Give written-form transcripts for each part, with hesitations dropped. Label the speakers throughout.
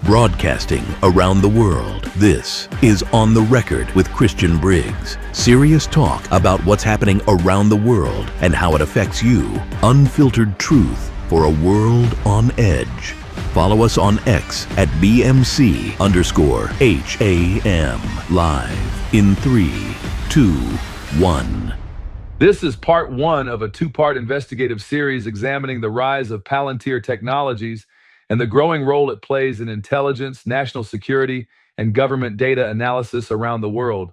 Speaker 1: Broadcasting around the world, this is On the Record with Christian Briggs. Serious talk about what's happening around the world and how it affects you. Unfiltered truth for a world on edge. Follow us on X at BMC_HAM. Live in 3, 2, 1.
Speaker 2: This is part one of a two-part investigative series examining the rise of Palantir Technologies and the growing role it plays in intelligence, national security, and government data analysis around the world.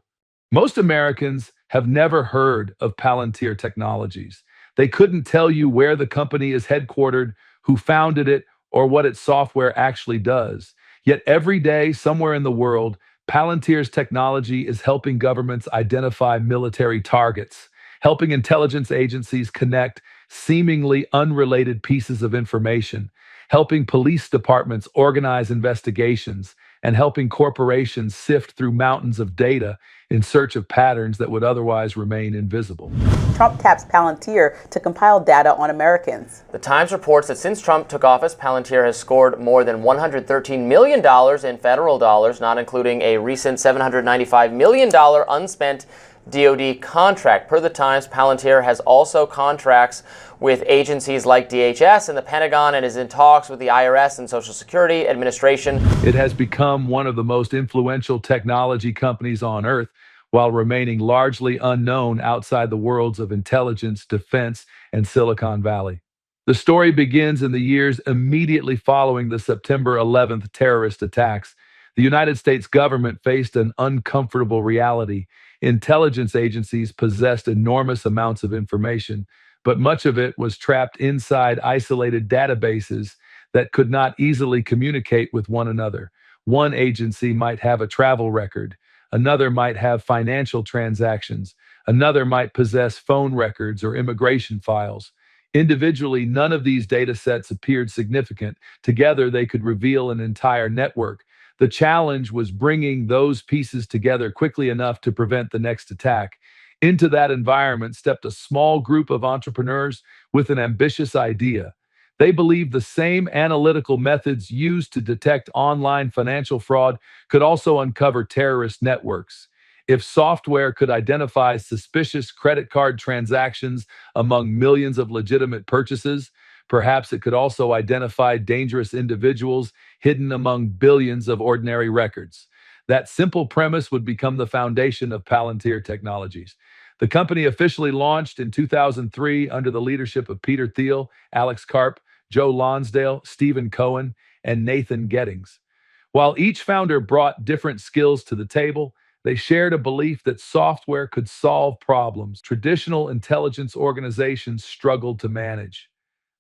Speaker 2: Most Americans have never heard of Palantir Technologies. They couldn't tell you where the company is headquartered, who founded it, or what its software actually does. Yet every day, somewhere in the world, Palantir's technology is helping governments identify military targets, helping intelligence agencies connect seemingly unrelated pieces of information, helping police departments organize investigations, and helping corporations sift through mountains of data in search of patterns that would otherwise remain invisible.
Speaker 3: Trump taps Palantir to compile data on Americans.
Speaker 4: The Times reports that since Trump took office, Palantir has scored more than $113 million in federal dollars, not including a recent $795 million unspent DoD contract. Per the Times, Palantir has also contracts with agencies like DHS and the Pentagon and is in talks with the IRS and Social Security Administration.
Speaker 2: It has become one of the most influential technology companies on Earth while remaining largely unknown outside the worlds of intelligence, defense, and Silicon Valley. The story begins in the years immediately following the September 11th terrorist attacks. The United States government faced an uncomfortable reality. Intelligence agencies possessed enormous amounts of information, but much of it was trapped inside isolated databases that could not easily communicate with one another. One agency might have a travel record, another might have financial transactions, another might possess phone records or immigration files. Individually, none of these data sets appeared significant. Together, they could reveal an entire network. The challenge was bringing those pieces together quickly enough to prevent the next attack. Into that environment stepped a small group of entrepreneurs with an ambitious idea. They believed the same analytical methods used to detect online financial fraud could also uncover terrorist networks. If software could identify suspicious credit card transactions among millions of legitimate purchases, perhaps it could also identify dangerous individuals hidden among billions of ordinary records. That simple premise would become the foundation of Palantir Technologies. The company officially launched in 2003 under the leadership of Peter Thiel, Alex Karp, Joe Lonsdale, Stephen Cohen, and Nathan Gettings. While each founder brought different skills to the table, they shared a belief that software could solve problems traditional intelligence organizations struggled to manage.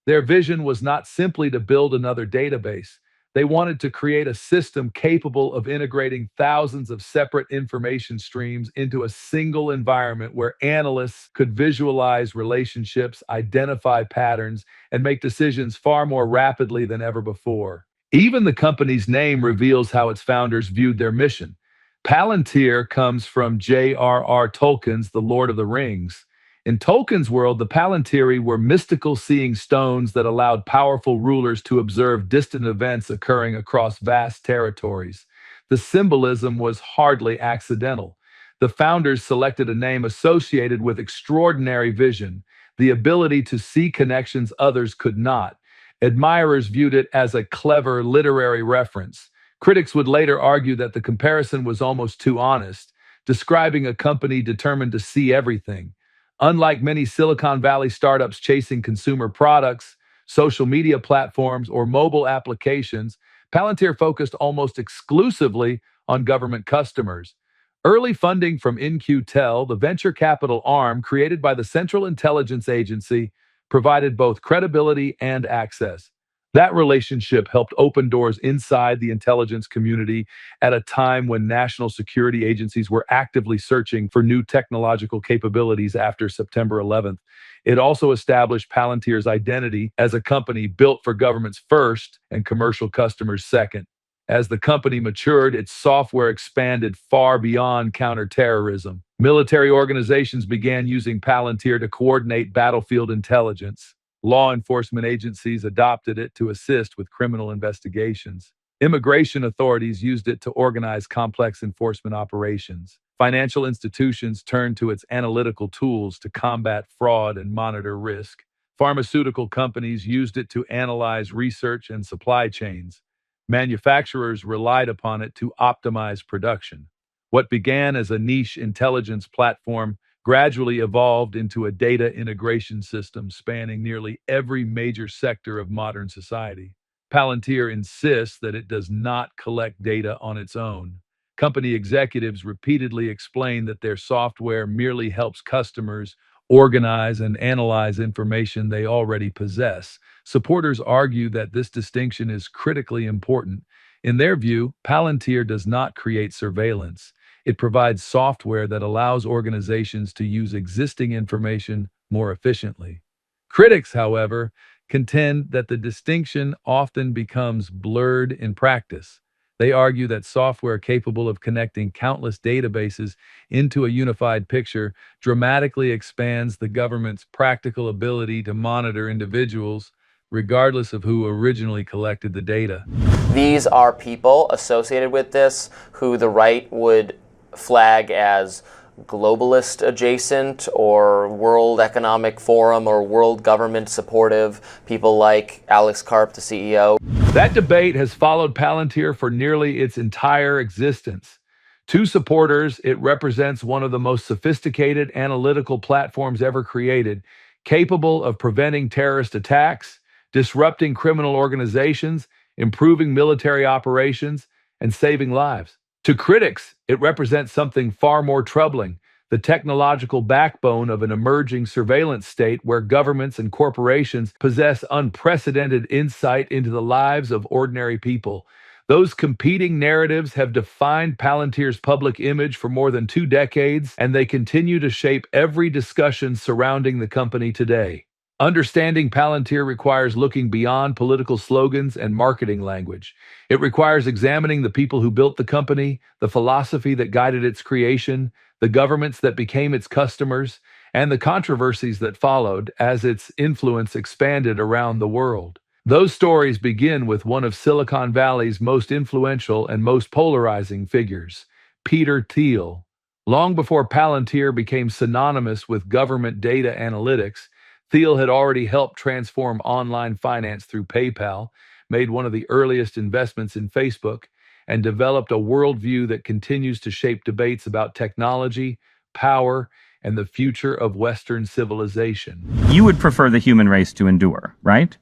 Speaker 2: Their vision was not simply to build another database. They wanted to create a system capable of integrating thousands of separate information streams into a single environment where analysts could visualize relationships, identify patterns, and make decisions far more rapidly than ever before. Even the company's name reveals how its founders viewed their mission. Palantir comes from J.R.R. Tolkien's The Lord of the Rings. In Tolkien's world, the Palantiri were mystical seeing stones that allowed powerful rulers to observe distant events occurring across vast territories. The symbolism was hardly accidental. The founders selected a name associated with extraordinary vision, the ability to see connections others could not. Admirers viewed it as a clever literary reference. Critics would later argue that the comparison was almost too honest, describing a company determined to see everything. Unlike many Silicon Valley startups chasing consumer products, social media platforms, or mobile applications, Palantir focused almost exclusively on government customers. Early funding from In-Q-Tel, the venture capital arm created by the Central Intelligence Agency, provided both credibility and access. That relationship helped open doors inside the intelligence community at a time when national security agencies were actively searching for new technological capabilities after September 11th. It also established Palantir's identity as a company built for governments first and commercial customers second. As the company matured, its software expanded far beyond counterterrorism. Military organizations began using Palantir to coordinate battlefield intelligence. Law enforcement agencies adopted it to assist with criminal investigations. Immigration authorities used it to organize complex enforcement operations. Financial institutions turned to its analytical tools to combat fraud and monitor risk. Pharmaceutical companies used it to analyze research and supply chains. Manufacturers relied upon it to optimize production. What began as a niche intelligence platform gradually evolved into a data integration system spanning nearly every major sector of modern society. Palantir insists that it does not collect data on its own. Company executives repeatedly explain that their software merely helps customers organize and analyze information they already possess. Supporters argue that this distinction is critically important. In their view, Palantir does not create surveillance. It provides software that allows organizations to use existing information more efficiently. Critics, however, contend that the distinction often becomes blurred in practice. They argue that software capable of connecting countless databases into a unified picture dramatically expands the government's practical ability to monitor individuals, regardless of who originally collected the data.
Speaker 4: These are people associated with this who the right would flag as globalist adjacent or World Economic Forum or world government supportive, people like Alex Karp, the CEO.
Speaker 2: That debate has followed Palantir for nearly its entire existence. To supporters, it represents one of the most sophisticated analytical platforms ever created, capable of preventing terrorist attacks, disrupting criminal organizations, improving military operations, and saving lives. To critics, it represents something far more troubling, the technological backbone of an emerging surveillance state where governments and corporations possess unprecedented insight into the lives of ordinary people. Those competing narratives have defined Palantir's public image for more than 2 decades, and they continue to shape every discussion surrounding the company today. Understanding Palantir requires looking beyond political slogans and marketing language. It requires examining the people who built the company, the philosophy that guided its creation, the governments that became its customers, and the controversies that followed as its influence expanded around the world. Those stories begin with one of Silicon Valley's most influential and most polarizing figures, Peter Thiel. Long before Palantir became synonymous with government data analytics, Thiel had already helped transform online finance through PayPal, made one of the earliest investments in Facebook, and developed a worldview that continues to shape debates about technology, power, and the future of Western civilization.
Speaker 5: You would prefer the human race to endure, right?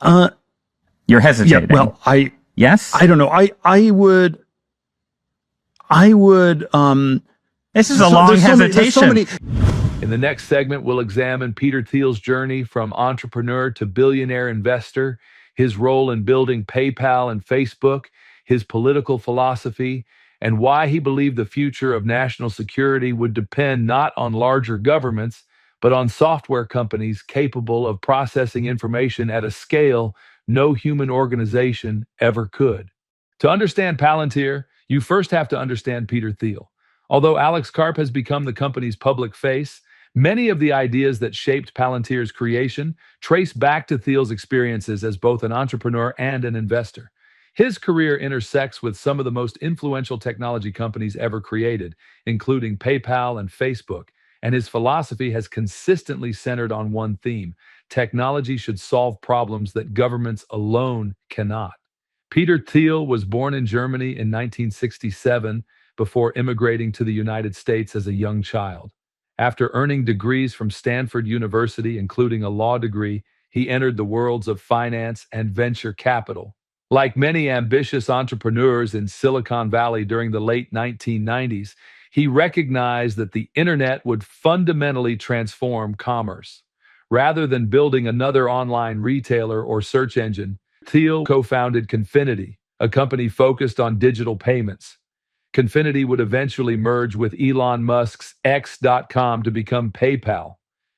Speaker 5: You're hesitating.
Speaker 6: Yeah, well,
Speaker 5: yes?
Speaker 6: I don't know. I would,
Speaker 5: this is a long hesitation.
Speaker 2: In the next segment, we'll examine Peter Thiel's journey from entrepreneur to billionaire investor, his role in building PayPal and Facebook, his political philosophy, and why he believed the future of national security would depend not on larger governments, but on software companies capable of processing information at a scale no human organization ever could. To understand Palantir, you first have to understand Peter Thiel. Although Alex Karp has become the company's public face, many of the ideas that shaped Palantir's creation trace back to Thiel's experiences as both an entrepreneur and an investor. His career intersects with some of the most influential technology companies ever created, including PayPal and Facebook, and his philosophy has consistently centered on one theme: technology should solve problems that governments alone cannot. Peter Thiel was born in Germany in 1967 before immigrating to the United States as a young child. After earning degrees from Stanford University, including a law degree, he entered the worlds of finance and venture capital. Like many ambitious entrepreneurs in Silicon Valley during the late 1990s, he recognized that the internet would fundamentally transform commerce. Rather than building another online retailer or search engine, Thiel co-founded Confinity, a company focused on digital payments. Confinity would eventually merge with Elon Musk's X.com to become PayPal.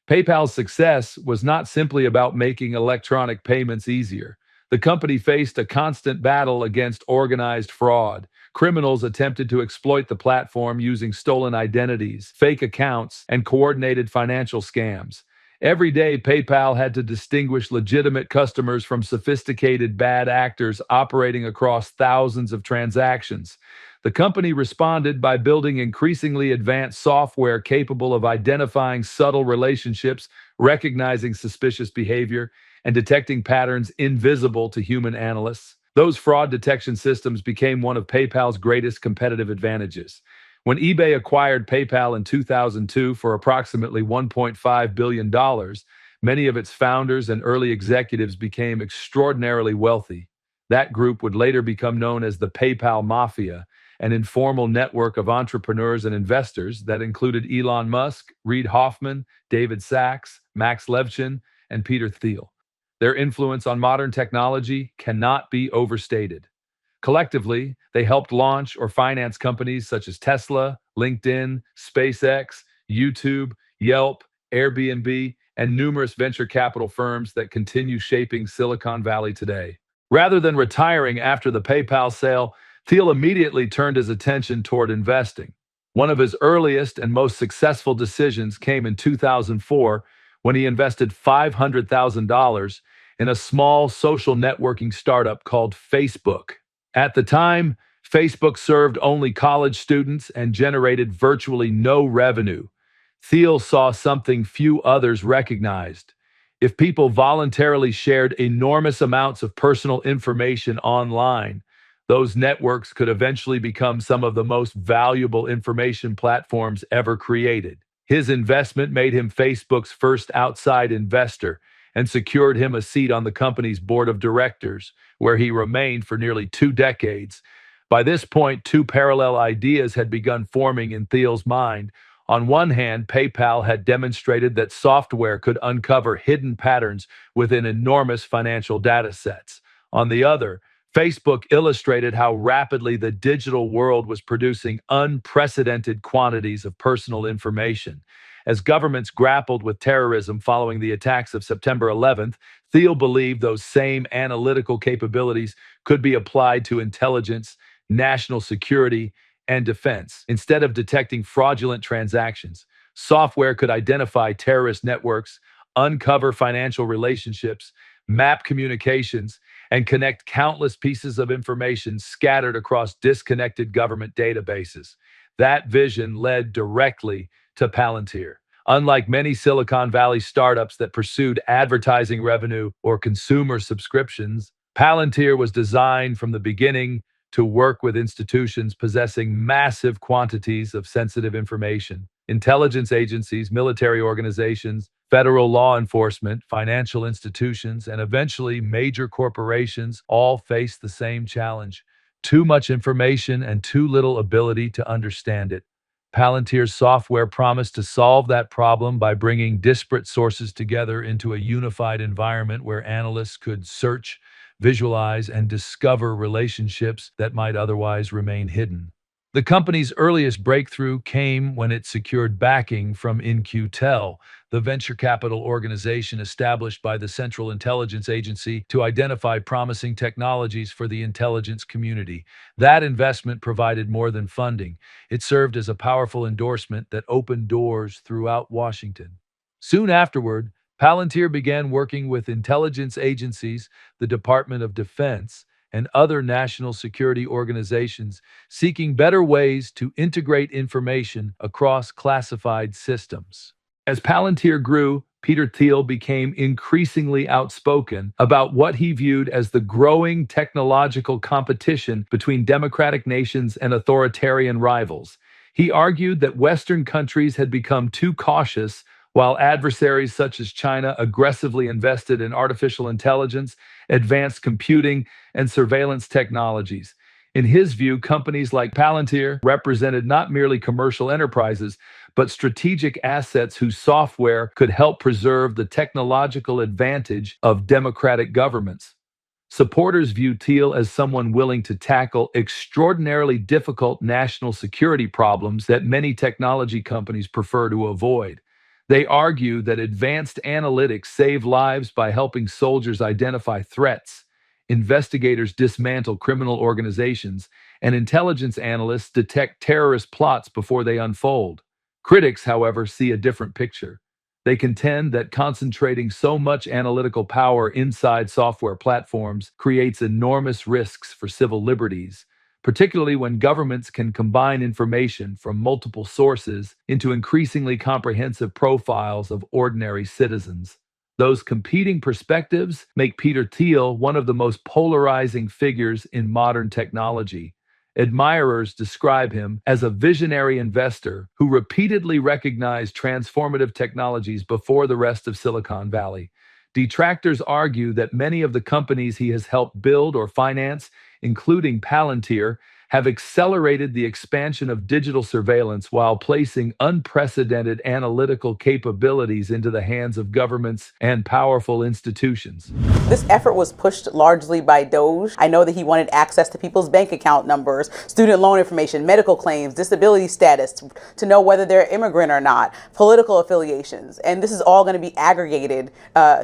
Speaker 2: PayPal's success was not simply about making electronic payments easier. The company faced a constant battle against organized fraud. Criminals attempted to exploit the platform using stolen identities, fake accounts, and coordinated financial scams. Every day, PayPal had to distinguish legitimate customers from sophisticated bad actors operating across thousands of transactions. The company responded by building increasingly advanced software capable of identifying subtle relationships, recognizing suspicious behavior, and detecting patterns invisible to human analysts. Those fraud detection systems became one of PayPal's greatest competitive advantages. When eBay acquired PayPal in 2002 for approximately $1.5 billion, many of its founders and early executives became extraordinarily wealthy. That group would later become known as the PayPal Mafia, an informal network of entrepreneurs and investors that included Elon Musk, Reid Hoffman, David Sachs, Max Levchin, and Peter Thiel. Their influence on modern technology cannot be overstated. Collectively, they helped launch or finance companies such as Tesla, LinkedIn, SpaceX, YouTube, Yelp, Airbnb, and numerous venture capital firms that continue shaping Silicon Valley today. Rather than retiring after the PayPal sale, Thiel immediately turned his attention toward investing. One of his earliest and most successful decisions came in 2004 when he invested $500,000 in a small social networking startup called Facebook. At the time, Facebook served only college students and generated virtually no revenue. Thiel saw something few others recognized. If people voluntarily shared enormous amounts of personal information online, those networks could eventually become some of the most valuable information platforms ever created. His investment made him Facebook's first outside investor and secured him a seat on the company's board of directors, where he remained for nearly 2 decades. By this point, two parallel ideas had begun forming in Thiel's mind. On one hand, PayPal had demonstrated that software could uncover hidden patterns within enormous financial data sets. On the other, Facebook illustrated how rapidly the digital world was producing unprecedented quantities of personal information. As governments grappled with terrorism following the attacks of September 11th, Thiel believed those same analytical capabilities could be applied to intelligence, national security, and defense. Instead of detecting fraudulent transactions, software could identify terrorist networks, uncover financial relationships, map communications, and connect countless pieces of information scattered across disconnected government databases. That vision led directly to Palantir. Unlike many Silicon Valley startups that pursued advertising revenue or consumer subscriptions, Palantir was designed from the beginning to work with institutions possessing massive quantities of sensitive information. Intelligence agencies, military organizations, federal law enforcement, financial institutions, and eventually major corporations all face the same challenge: too much information and too little ability to understand it. Palantir's software promised to solve that problem by bringing disparate sources together into a unified environment where analysts could search, visualize, and discover relationships that might otherwise remain hidden. The company's earliest breakthrough came when it secured backing from In-Q-Tel, the venture capital organization established by the Central Intelligence Agency to identify promising technologies for the intelligence community. That investment provided more than funding. It served as a powerful endorsement that opened doors throughout Washington. Soon afterward, Palantir began working with intelligence agencies, the Department of Defense, and other national security organizations seeking better ways to integrate information across classified systems. As Palantir grew, Peter Thiel became increasingly outspoken about what he viewed as the growing technological competition between democratic nations and authoritarian rivals. He argued that Western countries had become too cautious while adversaries such as China aggressively invested in artificial intelligence, advanced computing, and surveillance technologies. In his view, companies like Palantir represented not merely commercial enterprises, but strategic assets whose software could help preserve the technological advantage of democratic governments. Supporters view Thiel as someone willing to tackle extraordinarily difficult national security problems that many technology companies prefer to avoid. They argue that advanced analytics save lives by helping soldiers identify threats, investigators dismantle criminal organizations, and intelligence analysts detect terrorist plots before they unfold. Critics, however, see a different picture. They contend that concentrating so much analytical power inside software platforms creates enormous risks for civil liberties, particularly when governments can combine information from multiple sources into increasingly comprehensive profiles of ordinary citizens. Those competing perspectives make Peter Thiel one of the most polarizing figures in modern technology. Admirers describe him as a visionary investor who repeatedly recognized transformative technologies before the rest of Silicon Valley. Detractors argue that many of the companies he has helped build or finance, including Palantir, have accelerated the expansion of digital surveillance while placing unprecedented analytical capabilities into the hands of governments and powerful institutions.
Speaker 3: This effort was pushed largely by Doge. I know that he wanted access to people's bank account numbers, student loan information, medical claims, disability status, to know whether they're immigrant or not, political affiliations. And this is all going to be aggregated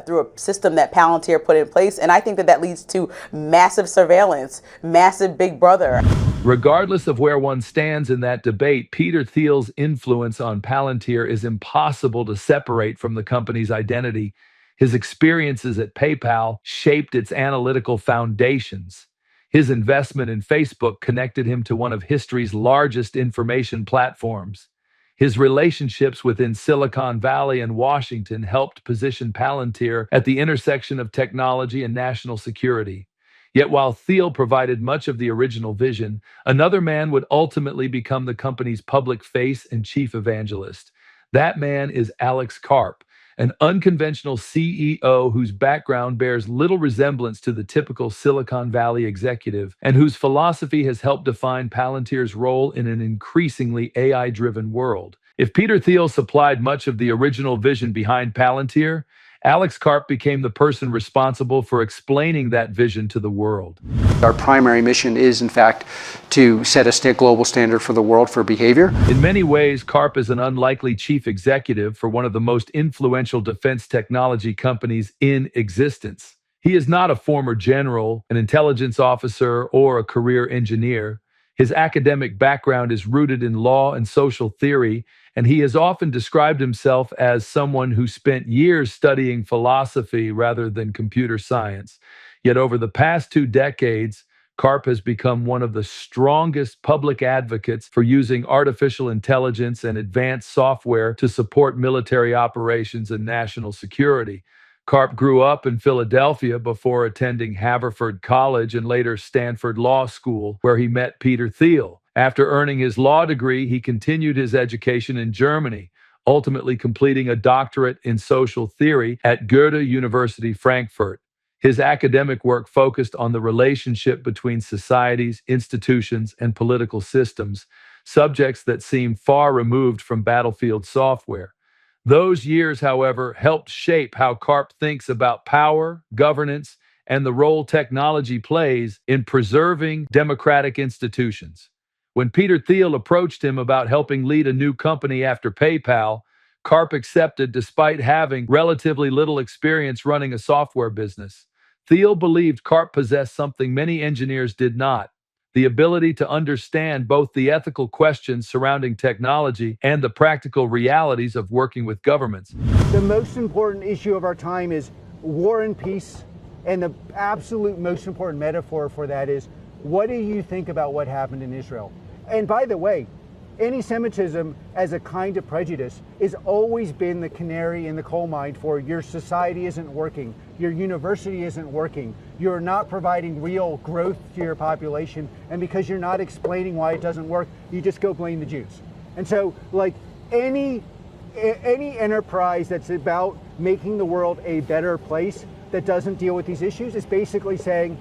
Speaker 3: through a system that Palantir put in place. And I think that that leads to massive surveillance, massive big brother.
Speaker 2: Regardless of where one stands in that debate, Peter Thiel's influence on Palantir is impossible to separate from the company's identity. His experiences at PayPal shaped its analytical foundations. His investment in Facebook connected him to one of history's largest information platforms. His relationships within Silicon Valley and Washington helped position Palantir at the intersection of technology and national security. Yet while Thiel provided much of the original vision, another man would ultimately become the company's public face and chief evangelist. That man is Alex Karp, an unconventional CEO whose background bears little resemblance to the typical Silicon Valley executive and whose philosophy has helped define Palantir's role in an increasingly AI-driven world. If Peter Thiel supplied much of the original vision behind Palantir, Alex Karp became the person responsible for explaining that vision to the world.
Speaker 6: Our primary mission is, in fact, to set a global standard for the world for behavior.
Speaker 2: In many ways, Karp is an unlikely chief executive for one of the most influential defense technology companies in existence. He is not a former general, an intelligence officer, or a career engineer. His academic background is rooted in law and social theory, and he has often described himself as someone who spent years studying philosophy rather than computer science. Yet over the past 2 decades, Karp has become one of the strongest public advocates for using artificial intelligence and advanced software to support military operations and national security. Karp grew up in Philadelphia before attending Haverford College and later Stanford Law School, where he met Peter Thiel. After earning his law degree, he continued his education in Germany, ultimately completing a doctorate in social theory at Goethe University Frankfurt. His academic work focused on the relationship between societies, institutions, and political systems, subjects that seem far removed from battlefield software. Those years, however, helped shape how Karp thinks about power, governance, and the role technology plays in preserving democratic institutions. When Peter Thiel approached him about helping lead a new company after PayPal, Karp accepted despite having relatively little experience running a software business. Thiel believed Karp possessed something many engineers did not: the ability to understand both the ethical questions surrounding technology and the practical realities of working with governments.
Speaker 7: The most important issue of our time is war and peace, and the absolute most important metaphor for that is, what do you think about what happened in Israel? And by the way, anti-Semitism as a kind of prejudice has always been the canary in the coal mine for your society isn't working, your university isn't working, you're not providing real growth to your population, and because you're not explaining why it doesn't work, you just go blame the Jews. And so, like, any enterprise that's about making the world a better place that doesn't deal with these issues is basically saying,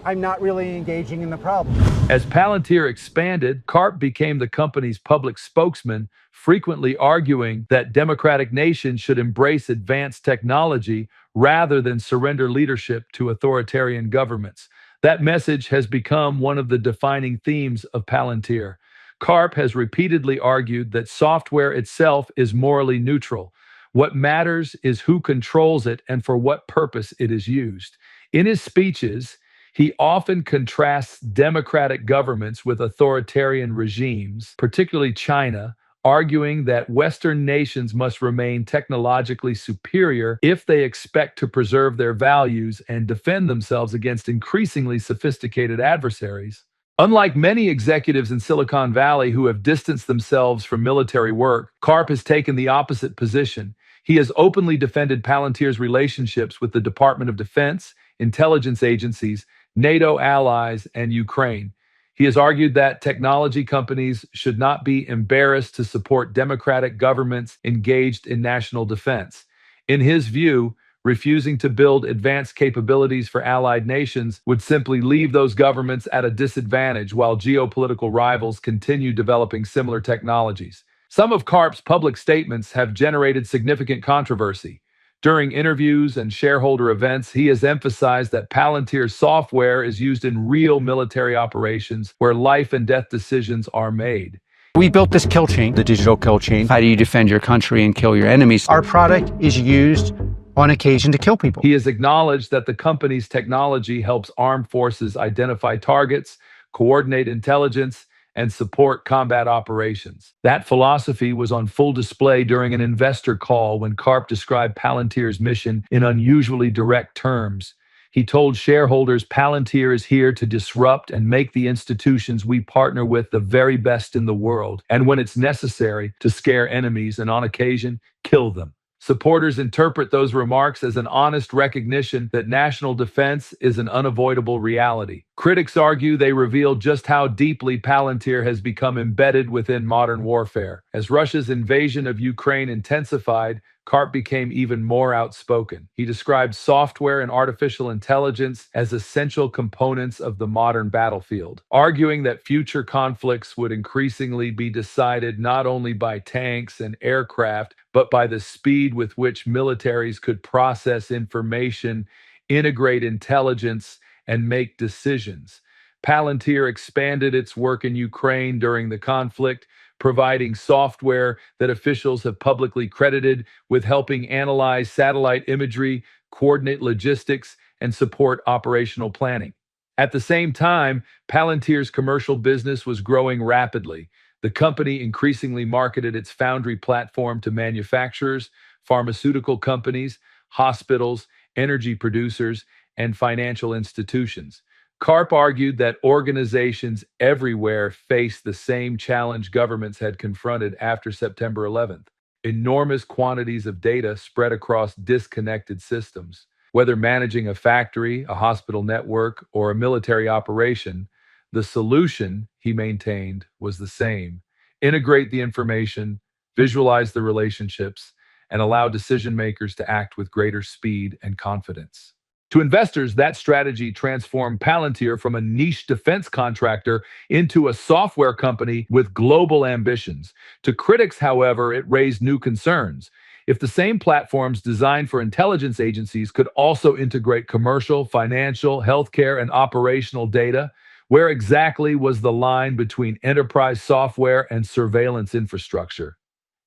Speaker 7: I'm not really engaging in the problem.
Speaker 2: As Palantir expanded, Karp became the company's public spokesman, frequently arguing that democratic nations should embrace advanced technology rather than surrender leadership to authoritarian governments. That message has become one of the defining themes of Palantir. Karp has repeatedly argued that software itself is morally neutral. What matters is who controls it and for what purpose it is used. In his speeches, he often contrasts democratic governments with authoritarian regimes, particularly China, arguing that Western nations must remain technologically superior if they expect to preserve their values and defend themselves against increasingly sophisticated adversaries. Unlike many executives in Silicon Valley who have distanced themselves from military work, Karp has taken the opposite position. He has openly defended Palantir's relationships with the Department of Defense, intelligence agencies, NATO allies, and Ukraine. He has argued that technology companies should not be embarrassed to support democratic governments engaged in national defense. In his view, refusing to build advanced capabilities for allied nations would simply leave those governments at a disadvantage while geopolitical rivals continue developing similar technologies. Some of Karp's public statements have generated significant controversy. During interviews and shareholder events, he has emphasized that Palantir's software is used in real military operations where life and death decisions are made.
Speaker 6: We built this kill chain, the digital kill chain. How do you defend your country and kill your enemies? Our product is used on occasion to kill people.
Speaker 2: He has acknowledged that the company's technology helps armed forces identify targets, coordinate intelligence, and support combat operations. That philosophy was on full display during an investor call when Karp described Palantir's mission in unusually direct terms. He told shareholders Palantir is here to disrupt and make the institutions we partner with the very best in the world, and when it's necessary, to scare enemies and on occasion, kill them. Supporters interpret those remarks as an honest recognition that national defense is an unavoidable reality. Critics argue they reveal just how deeply Palantir has become embedded within modern warfare. As Russia's invasion of Ukraine intensified, Karp became even more outspoken. He described software and artificial intelligence as essential components of the modern battlefield, arguing that future conflicts would increasingly be decided not only by tanks and aircraft, but by the speed with which militaries could process information, integrate intelligence, and make decisions. Palantir expanded its work in Ukraine during the conflict, providing software that officials have publicly credited with helping analyze satellite imagery, coordinate logistics, and support operational planning. At the same time, Palantir's commercial business was growing rapidly. The company increasingly marketed its Foundry platform to manufacturers, pharmaceutical companies, hospitals, energy producers, and financial institutions. Karp argued that organizations everywhere faced the same challenge governments had confronted after September 11th. Enormous quantities of data spread across disconnected systems. Whether managing a factory, a hospital network, or a military operation, the solution, he maintained, was the same. Integrate the information, visualize the relationships, and allow decision makers to act with greater speed and confidence. To investors, that strategy transformed Palantir from a niche defense contractor into a software company with global ambitions. To critics, however, it raised new concerns. If the same platforms designed for intelligence agencies could also integrate commercial, financial, healthcare, and operational data, where exactly was the line between enterprise software and surveillance infrastructure?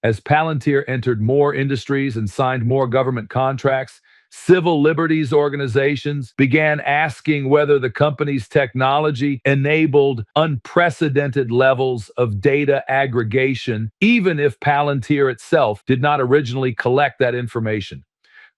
Speaker 2: As Palantir entered more industries and signed more government contracts, civil liberties organizations began asking whether the company's technology enabled unprecedented levels of data aggregation, even if Palantir itself did not originally collect that information.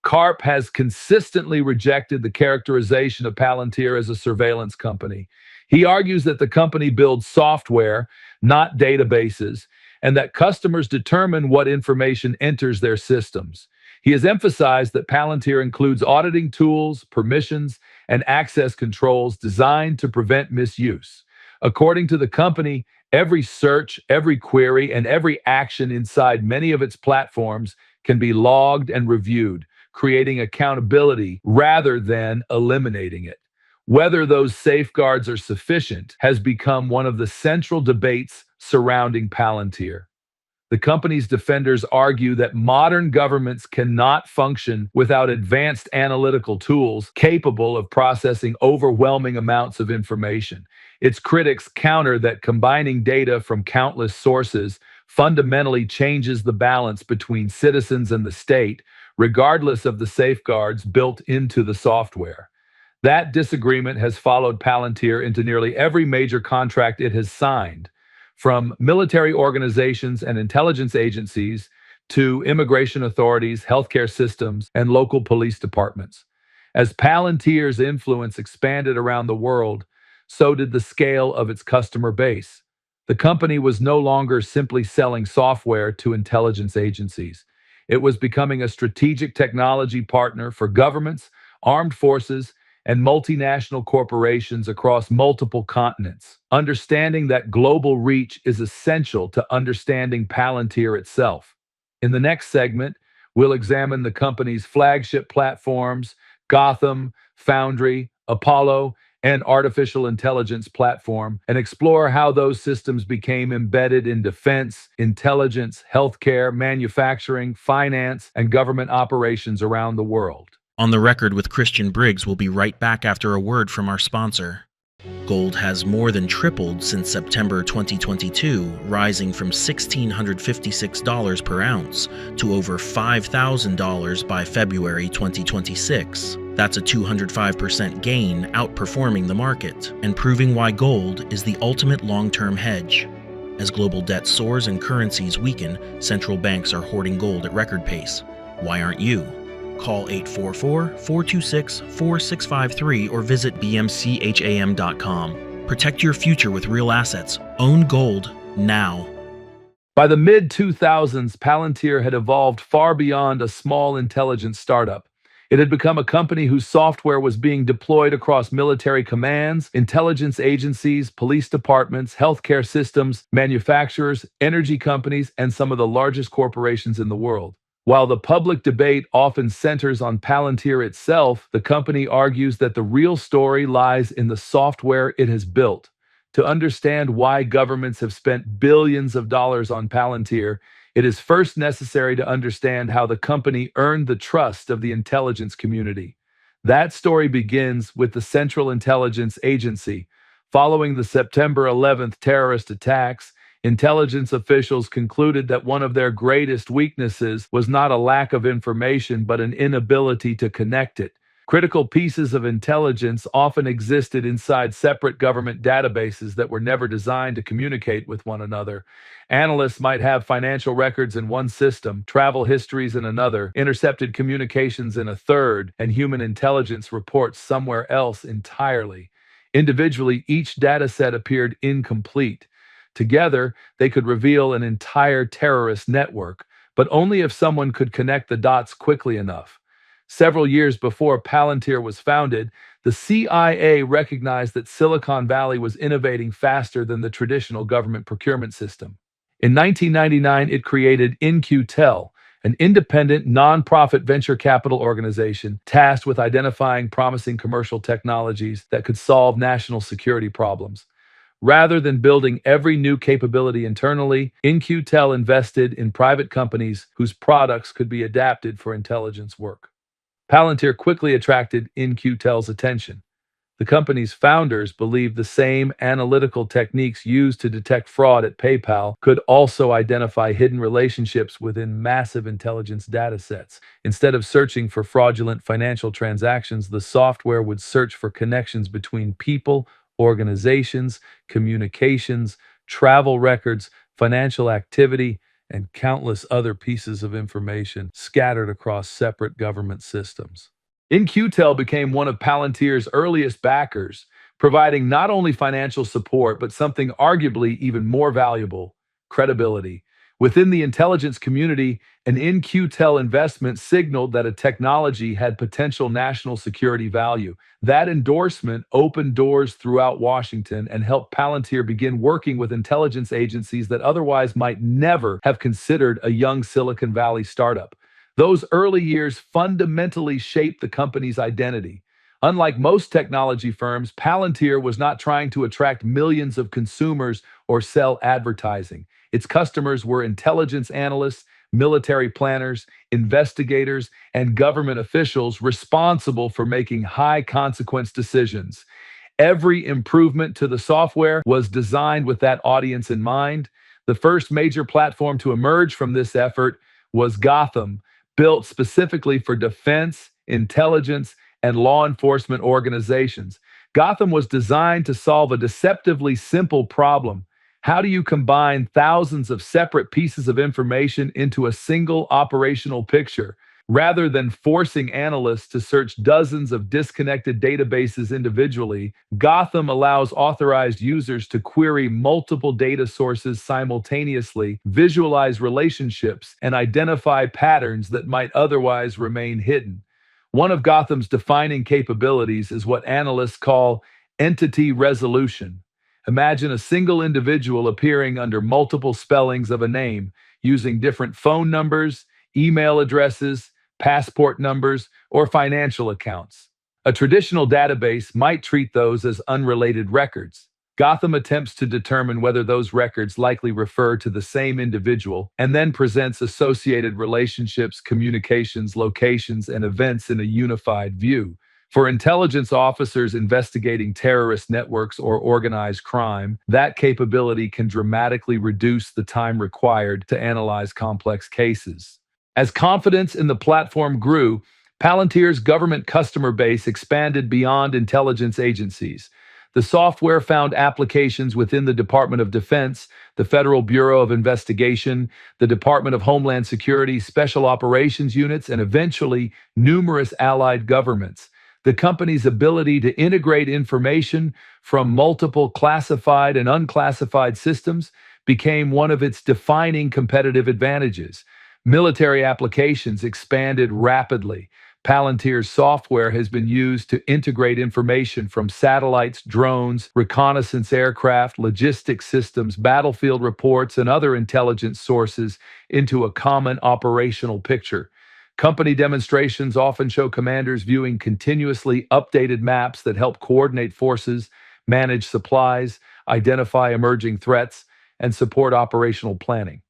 Speaker 2: Karp has consistently rejected the characterization of Palantir as a surveillance company. He argues that the company builds software, not databases, and that customers determine what information enters their systems. He has emphasized that Palantir includes auditing tools, permissions, and access controls designed to prevent misuse. According to the company, every search, every query, and every action inside many of its platforms can be logged and reviewed, creating accountability rather than eliminating it. Whether those safeguards are sufficient has become one of the central debates surrounding Palantir. The company's defenders argue that modern governments cannot function without advanced analytical tools capable of processing overwhelming amounts of information. Its critics counter that combining data from countless sources fundamentally changes the balance between citizens and the state, regardless of the safeguards built into the software. That disagreement has followed Palantir into nearly every major contract it has signed. from military organizations and intelligence agencies to immigration authorities, healthcare systems, and local police departments. As Palantir's influence expanded around the world, so did the scale of its customer base. The company was no longer simply selling software to intelligence agencies. It was becoming a strategic technology partner for governments, armed forces, and multinational corporations across multiple continents. Understanding that global reach is essential to understanding Palantir itself. In the next segment, we'll examine the company's flagship platforms, Gotham, Foundry, Apollo, and artificial intelligence platform, and explore how those systems became embedded in defense, intelligence, healthcare, manufacturing, finance, and government operations around the world.
Speaker 8: On the Record with Christian Briggs will be right back after a word from our sponsor. Gold has more than tripled since September 2022, rising from $1,656 per ounce to over $5,000 by February 2026. That's a 205% gain, outperforming the market, and proving why gold is the ultimate long-term hedge. As global debt soars and currencies weaken, central banks are hoarding gold at record pace. Why aren't you? Call 844-426-4653 or visit bmcham.com. Protect your future with real assets. Own gold now.
Speaker 2: By the mid-2000s, Palantir had evolved far beyond a small intelligence startup. It had become a company whose software was being deployed across military commands, intelligence agencies, police departments, healthcare systems, manufacturers, energy companies, and some of the largest corporations in the world. While the public debate often centers on Palantir itself, the company argues that the real story lies in the software it has built. To understand why governments have spent billions of dollars on Palantir, it is first necessary to understand how the company earned the trust of the intelligence community. That story begins with the Central Intelligence Agency. Following the September 11th terrorist attacks, intelligence officials concluded that one of their greatest weaknesses was not a lack of information, but an inability to connect it. Critical pieces of intelligence often existed inside separate government databases that were never designed to communicate with one another. Analysts might have financial records in one system, travel histories in another, intercepted communications in a third, and human intelligence reports somewhere else entirely. Individually, each dataset appeared incomplete. Together, they could reveal an entire terrorist network, but only if someone could connect the dots quickly enough. Several years before Palantir was founded, the CIA recognized that Silicon Valley was innovating faster than the traditional government procurement system. In 1999, it created In-Q-Tel, an independent, nonprofit venture capital organization tasked with identifying promising commercial technologies that could solve national security problems. Rather than building every new capability internally, In-Q-Tel invested in private companies whose products could be adapted for intelligence work. Palantir quickly attracted In-Q-Tel's attention. The company's founders believed the same analytical techniques used to detect fraud at PayPal could also identify hidden relationships within massive intelligence datasets. Instead of searching for fraudulent financial transactions, the software would search for connections between people, organizations, communications, travel records, financial activity, and countless other pieces of information scattered across separate government systems. In-Q-Tel became one of Palantir's earliest backers, providing not only financial support, but something arguably even more valuable, credibility. Within the intelligence community, an In-Q-Tel investment signaled that a technology had potential national security value. That endorsement opened doors throughout Washington and helped Palantir begin working with intelligence agencies that otherwise might never have considered a young Silicon Valley startup. Those early years fundamentally shaped the company's identity. Unlike most technology firms, Palantir was not trying to attract millions of consumers or sell advertising. Its customers were intelligence analysts, military planners, investigators, and government officials responsible for making high-consequence decisions. Every improvement to the software was designed with that audience in mind. The first major platform to emerge from this effort was Gotham, built specifically for defense, intelligence, and law enforcement organizations. Gotham was designed to solve a deceptively simple problem: How do you combine thousands of separate pieces of information into a single operational picture? Rather than forcing analysts to search dozens of disconnected databases individually, Gotham allows authorized users to query multiple data sources simultaneously, visualize relationships, and identify patterns that might otherwise remain hidden. One of Gotham's defining capabilities is what analysts call entity resolution. Imagine a single individual appearing under multiple spellings of a name, using different phone numbers, email addresses, passport numbers, or financial accounts. A traditional database might treat those as unrelated records. Gotham attempts to determine whether those records likely refer to the same individual and then presents associated relationships, communications, locations, and events in a unified view. For intelligence officers investigating terrorist networks or organized crime, that capability can dramatically reduce the time required to analyze complex cases. As confidence in the platform grew, Palantir's government customer base expanded beyond intelligence agencies. The software found applications within the Department of Defense, the Federal Bureau of Investigation, the Department of Homeland Security, Special Operations Units, and eventually numerous allied governments. The company's ability to integrate information from multiple classified and unclassified systems became one of its defining competitive advantages. Military applications expanded rapidly. Palantir's software has been used to integrate information from satellites, drones, reconnaissance aircraft, logistics systems, battlefield reports, and other intelligence sources into a common operational picture. Company demonstrations often show commanders viewing continuously updated maps that help coordinate forces, manage supplies, identify emerging threats, and support operational planning.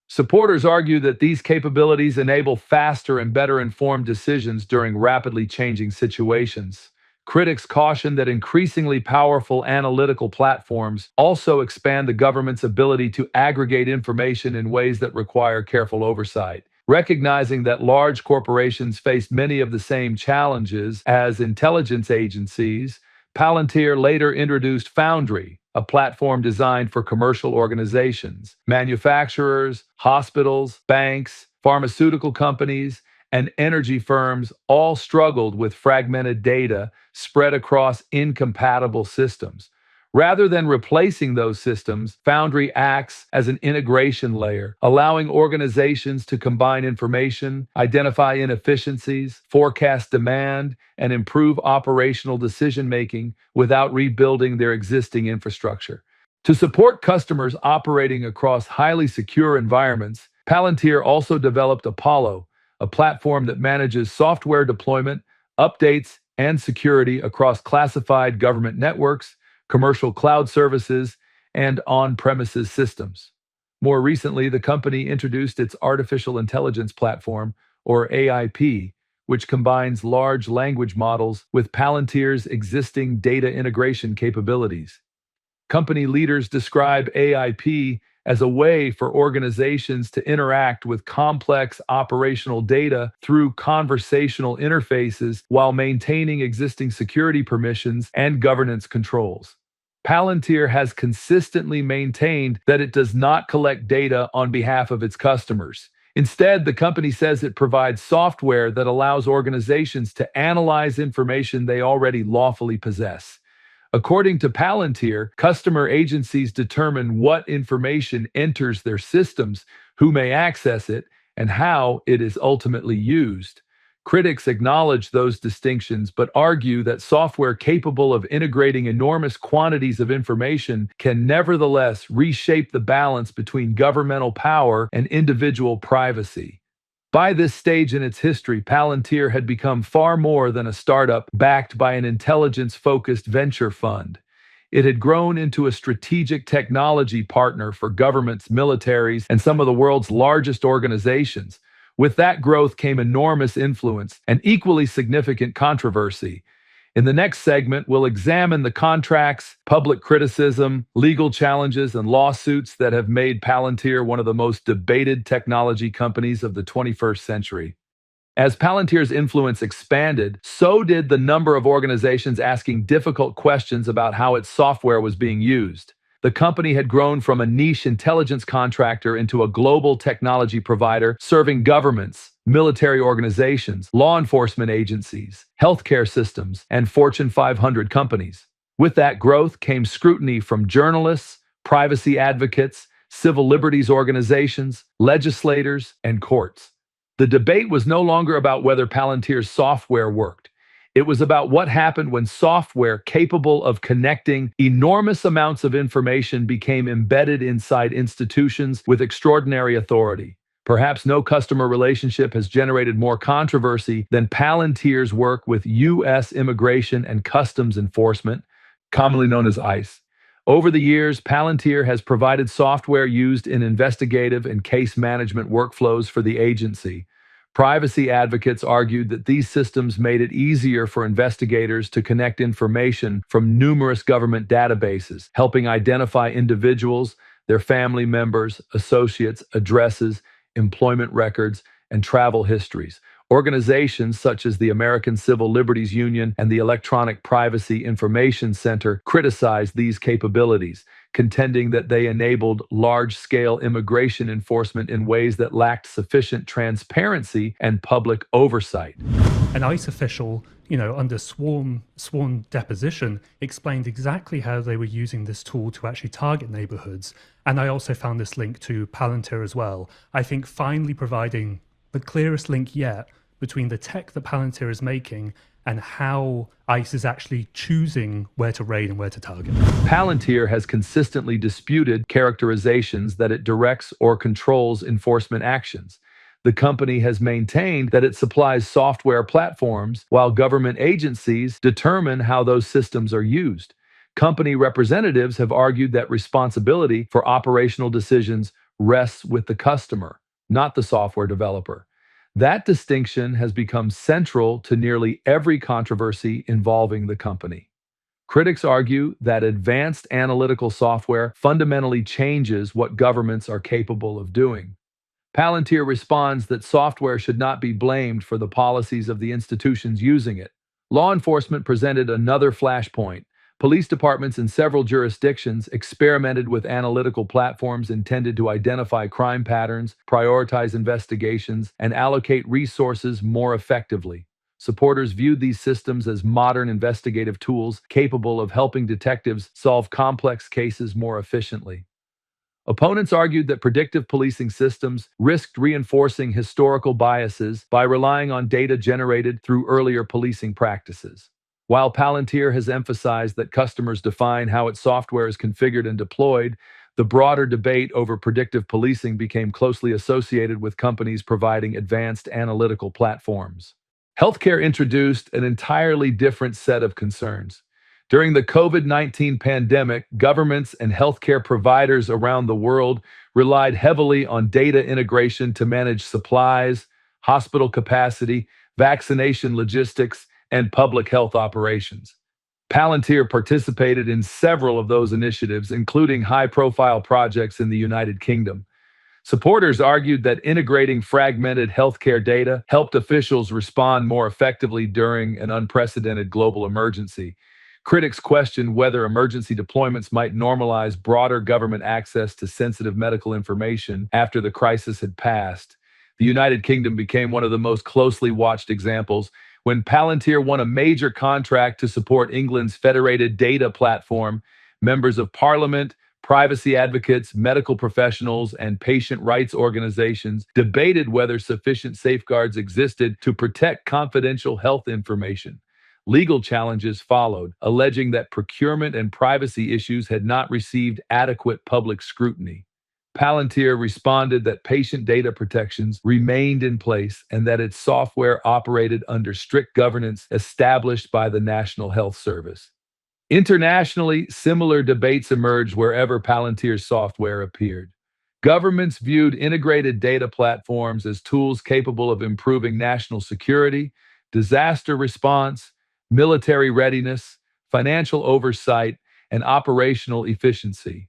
Speaker 2: Supporters argue that these capabilities enable faster and better informed decisions during rapidly changing situations. Critics caution that increasingly powerful analytical platforms also expand the government's ability to aggregate information in ways that require careful oversight. Recognizing that large corporations face many of the same challenges as intelligence agencies, Palantir later introduced Foundry, a platform designed for commercial organizations. Manufacturers, hospitals, banks, pharmaceutical companies, and energy firms all struggled with fragmented data spread across incompatible systems. Rather than replacing those systems, Foundry acts as an integration layer, allowing organizations to combine information, identify inefficiencies, forecast demand, and improve operational decision-making without rebuilding their existing infrastructure. To support customers operating across highly secure environments, Palantir also developed Apollo, a platform that manages software deployment, updates, and security across classified government networks, commercial cloud services, and on-premises systems. More recently, the company introduced its artificial intelligence platform, or AIP, which combines large language models with Palantir's existing data integration capabilities. Company leaders describe AIP as a way for organizations to interact with complex operational data through conversational interfaces while maintaining existing security permissions and governance controls. Palantir has consistently maintained that it does not collect data on behalf of its customers. Instead, the company says it provides software that allows organizations to analyze information they already lawfully possess. According to Palantir, customer agencies determine what information enters their systems, who may access it, and how it is ultimately used. Critics acknowledge those distinctions but argue that software capable of integrating enormous quantities of information can nevertheless reshape the balance between governmental power and individual privacy. By this stage in its history, Palantir had become far more than a startup backed by an intelligence-focused venture fund. It had grown into a strategic technology partner for governments, militaries, and some of the world's largest organizations. With that growth came enormous influence and equally significant controversy. In the next segment, we'll examine the contracts, public criticism, legal challenges, and lawsuits that have made Palantir one of the most debated technology companies of the 21st century. As Palantir's influence expanded, so did the number of organizations asking difficult questions about how its software was being used. The company had grown from a niche intelligence contractor into a global technology provider serving governments, military organizations, law enforcement agencies, healthcare systems, and Fortune 500 companies. With that growth came scrutiny from journalists, privacy advocates, civil liberties organizations, legislators, and courts. The debate was no longer about whether Palantir's software worked. It was about what happened when software capable of connecting enormous amounts of information became embedded inside institutions with extraordinary authority. Perhaps no customer relationship has generated more controversy than Palantir's work with U.S. Immigration and Customs Enforcement, commonly known as ICE. Over the years, Palantir has provided software used in investigative and case management workflows for the agency. Privacy advocates argued that these systems made it easier for investigators to connect information from numerous government databases, helping identify individuals, their family members, associates, addresses, employment records, and travel histories. Organizations such as the American Civil Liberties Union and the Electronic Privacy Information Center criticized these capabilities, contending that they enabled large-scale immigration enforcement in ways that lacked sufficient transparency and public oversight.
Speaker 9: An ICE official, under sworn deposition, explained exactly how they were using this tool to actually target neighborhoods. And I also found this link to Palantir as well. I think finally providing the clearest link yet between the tech that Palantir is making and how ICE is actually choosing where to raid and where to target.
Speaker 2: Palantir has consistently disputed characterizations that it directs or controls enforcement actions. The company has maintained that it supplies software platforms while government agencies determine how those systems are used. Company representatives have argued that responsibility for operational decisions rests with the customer, not the software developer. That distinction has become central to nearly every controversy involving the company. Critics argue that advanced analytical software fundamentally changes what governments are capable of doing. Palantir responds that software should not be blamed for the policies of the institutions using it. Law enforcement presented another flashpoint. Police departments in several jurisdictions experimented with analytical platforms intended to identify crime patterns, prioritize investigations, and allocate resources more effectively. Supporters viewed these systems as modern investigative tools capable of helping detectives solve complex cases more efficiently. Opponents argued that predictive policing systems risked reinforcing historical biases by relying on data generated through earlier policing practices. While Palantir has emphasized that customers define how its software is configured and deployed, the broader debate over predictive policing became closely associated with companies providing advanced analytical platforms. Healthcare introduced an entirely different set of concerns. During the COVID-19 pandemic, governments and healthcare providers around the world relied heavily on data integration to manage supplies, hospital capacity, vaccination logistics, and public health operations. Palantir participated in several of those initiatives, including high-profile projects in the United Kingdom. Supporters argued that integrating fragmented healthcare data helped officials respond more effectively during an unprecedented global emergency. Critics questioned whether emergency deployments might normalize broader government access to sensitive medical information after the crisis had passed. The United Kingdom became one of the most closely watched examples when Palantir won a major contract to support England's federated data platform. Members of Parliament, privacy advocates, medical professionals, and patient rights organizations debated whether sufficient safeguards existed to protect confidential health information. Legal challenges followed, alleging that procurement and privacy issues had not received adequate public scrutiny. Palantir responded that patient data protections remained in place and that its software operated under strict governance established by the National Health Service. Internationally, similar debates emerged wherever Palantir's software appeared. Governments viewed integrated data platforms as tools capable of improving national security, disaster response, military readiness, financial oversight, and operational efficiency.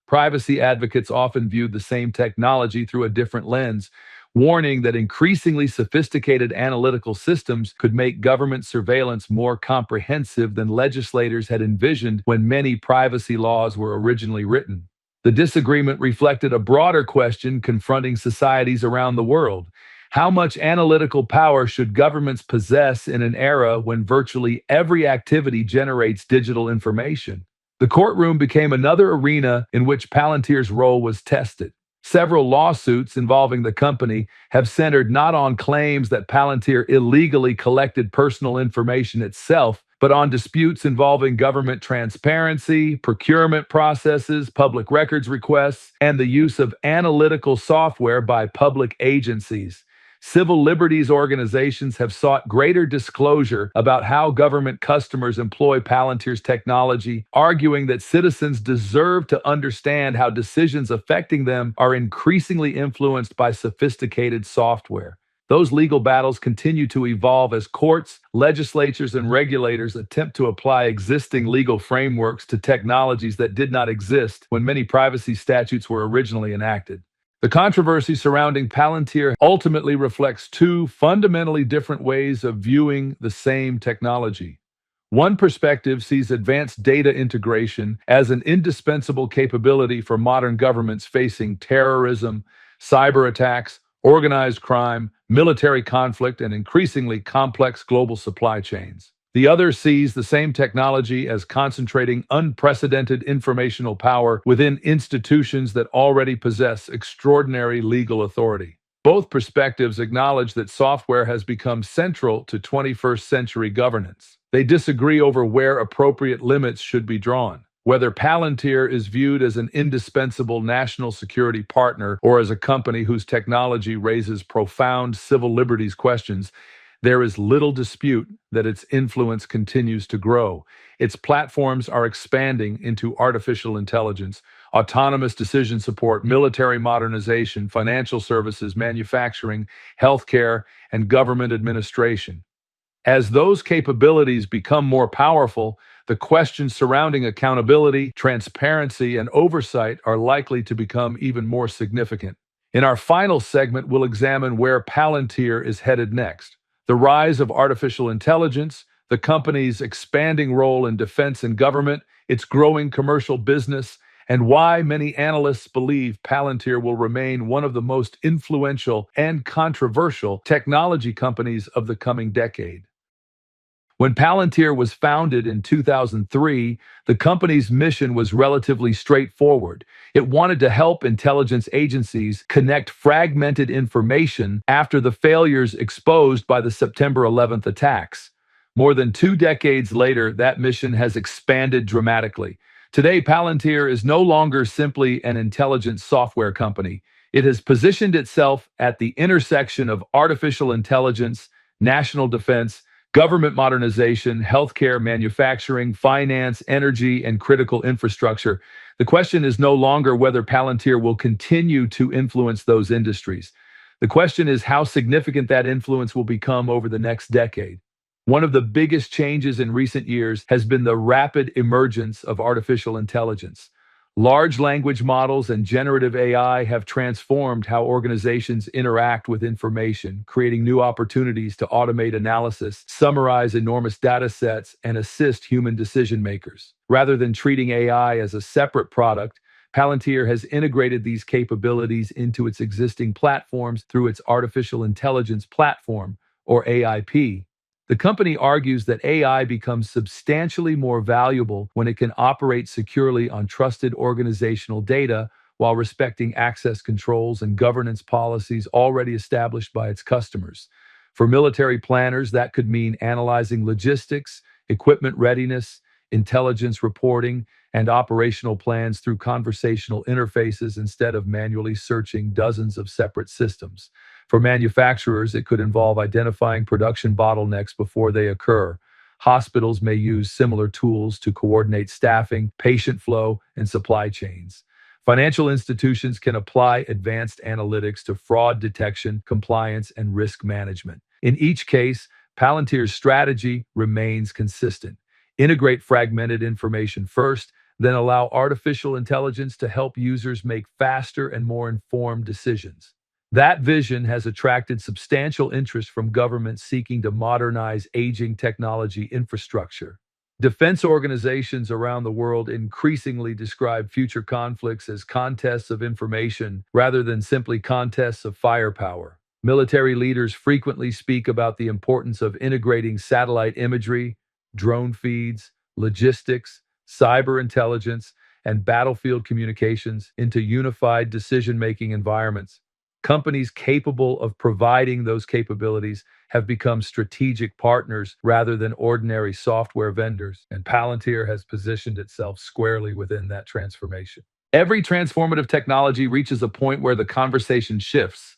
Speaker 2: Privacy advocates often viewed the same technology through a different lens, warning that increasingly sophisticated analytical systems could make government surveillance more comprehensive than legislators had envisioned when many privacy laws were originally written. The disagreement reflected a broader question confronting societies around the world. How much analytical power should governments possess in an era when virtually every activity generates digital information? The courtroom became another arena in which Palantir's role was tested. Several lawsuits involving the company have centered not on claims that Palantir illegally collected personal information itself, but on disputes involving government transparency, procurement processes, public records requests, and the use of analytical software by public agencies. Civil liberties organizations have sought greater disclosure about how government customers employ Palantir's technology, arguing that citizens deserve to understand how decisions affecting them are increasingly influenced by sophisticated software. Those legal battles continue to evolve as courts, legislatures, and regulators attempt to apply existing legal frameworks to technologies that did not exist when many privacy statutes were originally enacted. The controversy surrounding Palantir ultimately reflects two fundamentally different ways of viewing the same technology. One perspective sees advanced data integration as an indispensable capability for modern governments facing terrorism, cyber attacks, organized crime, military conflict, and increasingly complex global supply chains. The other sees the same technology as concentrating unprecedented informational power within institutions that already possess extraordinary legal authority. Both perspectives acknowledge that software has become central to 21st century governance. They disagree over where appropriate limits should be drawn. Whether Palantir is viewed as an indispensable national security partner or as a company whose technology raises profound civil liberties questions, there is little dispute that its influence continues to grow. Its platforms are expanding into artificial intelligence, autonomous decision support, military modernization, financial services, manufacturing, healthcare, and government administration. As those capabilities become more powerful, the questions surrounding accountability, transparency, and oversight are likely to become even more significant. In our final segment, we'll examine where Palantir is headed next. The rise of artificial intelligence, the company's expanding role in defense and government, its growing commercial business, and why many analysts believe Palantir will remain one of the most influential and controversial technology companies of the coming decade. When Palantir was founded in 2003, the company's mission was relatively straightforward. It wanted to help intelligence agencies connect fragmented information after the failures exposed by the September 11th attacks. More than 2 decades later, that mission has expanded dramatically. Today, Palantir is no longer simply an intelligence software company. It has positioned itself at the intersection of artificial intelligence, national defense, government modernization, healthcare, manufacturing, finance, energy, and critical infrastructure. The question is no longer whether Palantir will continue to influence those industries. The question is how significant that influence will become over the next decade. One of the biggest changes in recent years has been the rapid emergence of artificial intelligence. Large language models and generative AI have transformed how organizations interact with information, creating new opportunities to automate analysis, summarize enormous data sets, and assist human decision makers. Rather than treating AI as a separate product, Palantir has integrated these capabilities into its existing platforms through its Artificial Intelligence Platform, or AIP. The company argues that AI becomes substantially more valuable when it can operate securely on trusted organizational data while respecting access controls and governance policies already established by its customers. For military planners, that could mean analyzing logistics, equipment readiness, intelligence reporting, and operational plans through conversational interfaces instead of manually searching dozens of separate systems. For manufacturers, it could involve identifying production bottlenecks before they occur. Hospitals may use similar tools to coordinate staffing, patient flow, and supply chains. Financial institutions can apply advanced analytics to fraud detection, compliance, and risk management. In each case, Palantir's strategy remains consistent. Integrate fragmented information first, then allow artificial intelligence to help users make faster and more informed decisions. That vision has attracted substantial interest from governments seeking to modernize aging technology infrastructure. Defense organizations around the world increasingly describe future conflicts as contests of information rather than simply contests of firepower. Military leaders frequently speak about the importance of integrating satellite imagery, drone feeds, logistics, cyber intelligence, and battlefield communications into unified decision-making environments. Companies capable of providing those capabilities have become strategic partners rather than ordinary software vendors, and Palantir has positioned itself squarely within that transformation. Every transformative technology reaches a point where the conversation shifts.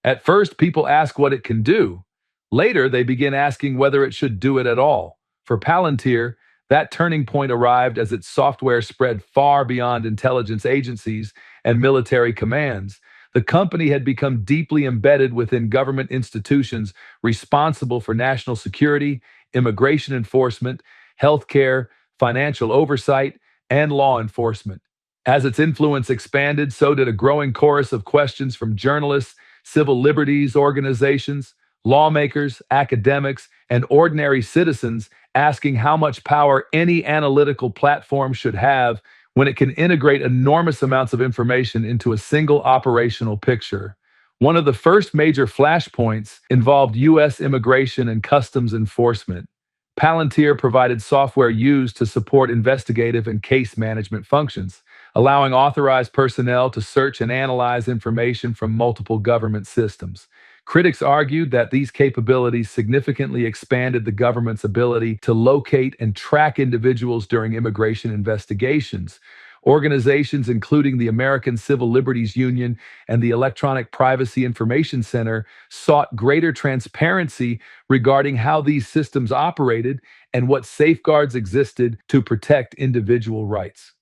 Speaker 2: At first, people ask what it can do. Later, they begin asking whether it should do it at all. For Palantir, that turning point arrived as its software spread far beyond intelligence agencies and military commands. The company had become deeply embedded within government institutions responsible for national security, immigration enforcement, healthcare, financial oversight, and law enforcement. As its influence expanded, so did a growing chorus of questions from journalists, civil liberties organizations, lawmakers, academics, and ordinary citizens asking how much power any analytical platform should have when it can integrate enormous amounts of information into a single operational picture. One of the first major flashpoints involved U.S. immigration and customs enforcement. Palantir provided software used to support investigative and case management functions, allowing authorized personnel to search and analyze information from multiple government systems. Critics argued that these capabilities significantly expanded the government's ability to locate and track individuals during immigration investigations. Organizations including the American Civil Liberties Union and the Electronic Privacy Information Center sought greater transparency regarding how these systems operated and what safeguards existed to protect individual rights.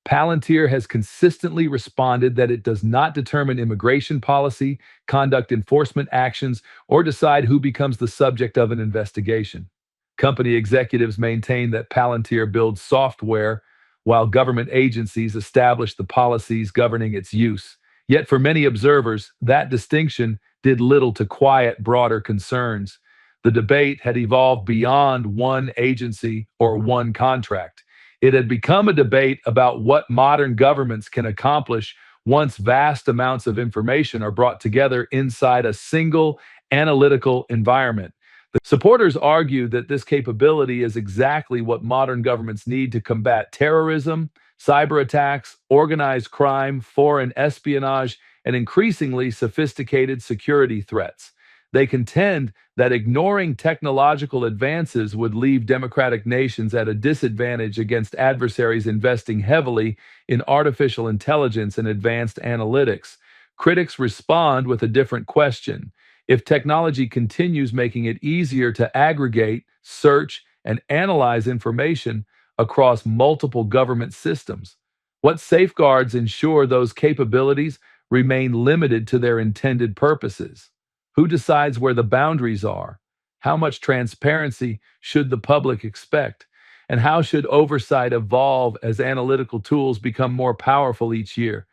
Speaker 2: Palantir has consistently responded that it does not determine immigration policy, conduct enforcement actions, or decide who becomes the subject of an investigation. Company executives maintain that Palantir builds software while government agencies establish the policies governing its use. Yet for many observers, that distinction did little to quiet broader concerns. The debate had evolved beyond one agency or one contract. It had become a debate about what modern governments can accomplish once vast amounts of information are brought together inside a single analytical environment. The supporters argue that this capability is exactly what modern governments need to combat terrorism, cyber attacks, organized crime, foreign espionage, and increasingly sophisticated security threats. They contend that ignoring technological advances would leave democratic nations at a disadvantage against adversaries investing heavily in artificial intelligence and advanced analytics. Critics respond with a different question. If technology continues making it easier to aggregate, search, and analyze information across multiple government systems, what safeguards ensure those capabilities remain limited to their intended purposes? Who decides where the boundaries are? How much transparency should the public expect? And how should oversight evolve as analytical tools become more powerful each year?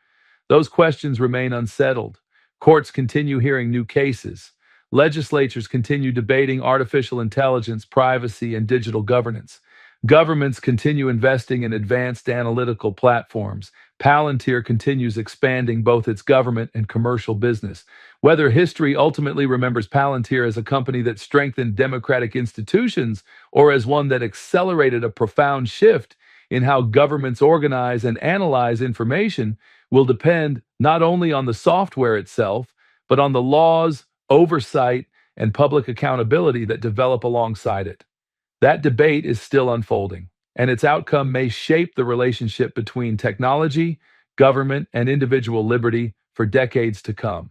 Speaker 2: Those questions remain unsettled. Courts continue hearing new cases. Legislatures continue debating artificial intelligence, privacy, and digital governance. Governments continue investing in advanced analytical platforms. Palantir continues expanding both its government and commercial business. Whether history ultimately remembers Palantir as a company that strengthened democratic institutions or as one that accelerated a profound shift in how governments organize and analyze information will depend not only on the software itself, but on the laws, oversight, and public accountability that develop alongside it. That debate is still unfolding, and its outcome may shape the relationship between technology, government, and individual liberty for decades to come.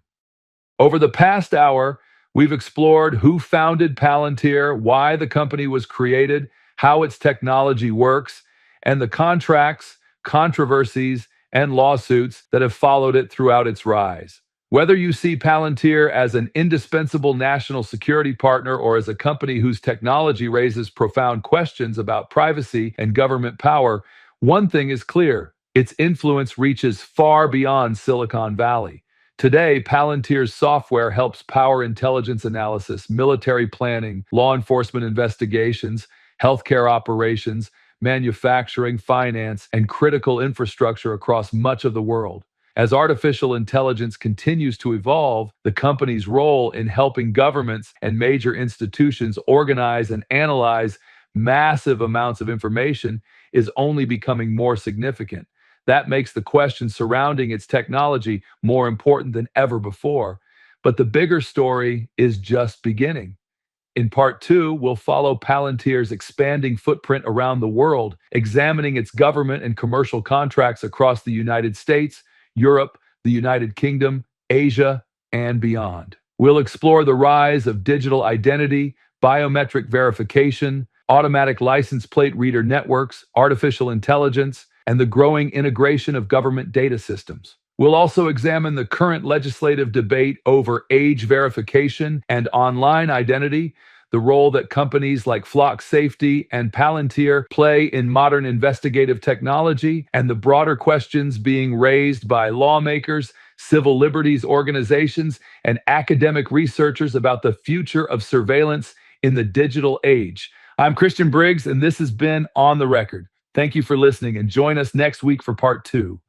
Speaker 2: Over the past hour, we've explored who founded Palantir, why the company was created, how its technology works, and the contracts, controversies, and lawsuits that have followed it throughout its rise. Whether you see Palantir as an indispensable national security partner or as a company whose technology raises profound questions about privacy and government power, one thing is clear: its influence reaches far beyond Silicon Valley. Today, Palantir's software helps power intelligence analysis, military planning, law enforcement investigations, healthcare operations, manufacturing, finance, and critical infrastructure across much of the world. As artificial intelligence continues to evolve, the company's role in helping governments and major institutions organize and analyze massive amounts of information is only becoming more significant. That makes the questions surrounding its technology more important than ever before. But the bigger story is just beginning. In part two, we'll follow Palantir's expanding footprint around the world, examining its government and commercial contracts across the United States, Europe, the United Kingdom, Asia, and beyond. We'll explore the rise of digital identity, biometric verification, automatic license plate reader networks, artificial intelligence, and the growing integration of government data systems. We'll also examine the current legislative debate over age verification and online identity, the role that companies like Flock Safety and Palantir play in modern investigative technology, and the broader questions being raised by lawmakers, civil liberties organizations, and academic researchers about the future of surveillance in the digital age. I'm Christian Briggs, and this has been On the Record. Thank you for listening, and join us next week for part two.